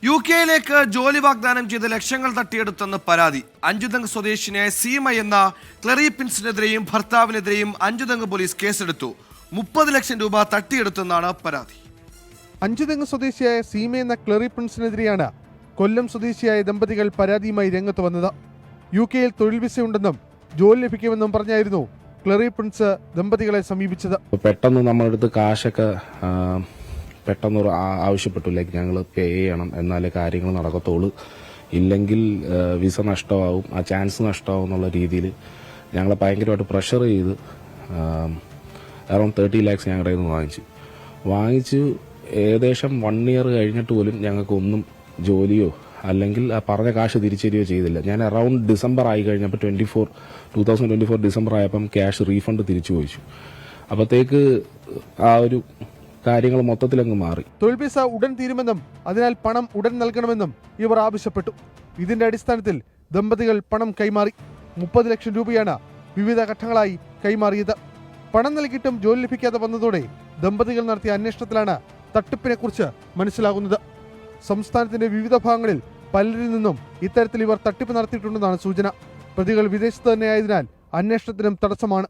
യുകെയിലേക്ക് ജോലി വാഗ്ദാനം ചെയ്ത് ലക്ഷങ്ങൾ തട്ടിയെടുത്തെന്ന് പരാതി. അഞ്ചുതങ് സ്വദേശിനിയായ സീമ എന്ന ക്ലറിപ്പിൻസിനെതിരെയും ഭർത്താവിനെതിരെയും അഞ്ചുതങ് പോലീസ് കേസെടുത്തു. 30 ലക്ഷം രൂപ തട്ടിയെടുത്തെന്നാണ് പരാതി. അഞ്ചുതെങ്ങ് സ്വദേശിയായ സീമ എന്ന ക്ലറിപ്പിൻസിനെതിരെയാണ് കൊല്ലം സ്വദേശിയായ ദമ്പതികൾ പരാതിയുമായി രംഗത്ത് വന്നത്. യുകെയിൽ തൊഴിൽ വിസയുണ്ടെന്നും ജോലി ലഭിക്കുമെന്നും പറഞ്ഞായിരുന്നു ക്ലറിപ്പിൻസ് ദമ്പതികളെ സമീപിച്ചത്. പെട്ടെന്ന് നമ്മളെടുത്ത് കാശൊക്കെ പെട്ടെന്ന് ആവശ്യപ്പെട്ടു, ലൈക്ക് ഞങ്ങൾ പേ ചെയ്യണം എന്നാലേ കാര്യങ്ങൾ നടക്കത്തുള്ളൂ, ഇല്ലെങ്കിൽ വിസ നഷ്ടമാവും, ആ ചാൻസ് നഷ്ടമാവും എന്നുള്ള രീതിയിൽ ഞങ്ങളെ ഭയങ്കരമായിട്ട് പ്രഷർ ചെയ്ത് അറൌണ്ട് 30 lakhs ഞങ്ങളുടെ കയ്യിൽ നിന്ന് വാങ്ങിച്ചു. ഏകദേശം 1 year കഴിഞ്ഞിട്ട് പോലും ഞങ്ങൾക്കൊന്നും ജോലിയോ അല്ലെങ്കിൽ ആ പറഞ്ഞ കാശ് തിരിച്ചരിയോ ചെയ്തില്ല. ഞാൻ അറൌണ്ട് ഡിസംബർ ആയി കഴിഞ്ഞപ്പോൾ 2024 ഡിസംബർ ആയപ്പം ക്യാഷ് റീഫണ്ട് തിരിച്ചു ചോദിച്ചു. അപ്പോഴത്തേക്ക് ആ ഒരു കാര്യങ്ങൾ മൊത്തത്തിലങ്ങ് മാറി. തൊഴിൽ വിസ ഉടൻ തീരുമെന്നും അതിനാൽ പണം ഉടൻ നൽകണമെന്നും ഇവർ ആവശ്യപ്പെട്ടു. ഇതിന്റെ അടിസ്ഥാനത്തിൽ ദമ്പതികൾ പണം കൈമാറി. 30 ലക്ഷം രൂപയാണ് വിവിധ ഘട്ടങ്ങളായി കൈമാറിയത്. പണം നൽകിയിട്ടും ജോലി ലഭിക്കാതെ വന്നതോടെ ദമ്പതികൾ നടത്തിയ അന്വേഷണത്തിലാണ് തട്ടിപ്പിനെക്കുറിച്ച് മനസ്സിലാകുന്നത്. സംസ്ഥാനത്തിന്റെ വിവിധ ഭാഗങ്ങളിൽ പലരിൽ നിന്നും ഇത്തരത്തിൽ ഇവർ തട്ടിപ്പ് നടത്തിയിട്ടുണ്ടെന്നാണ് സൂചന. പ്രതികൾ വിദേശത്ത് തന്നെയായതിനാൽ അന്വേഷണത്തിനും തടസ്സമാണ്.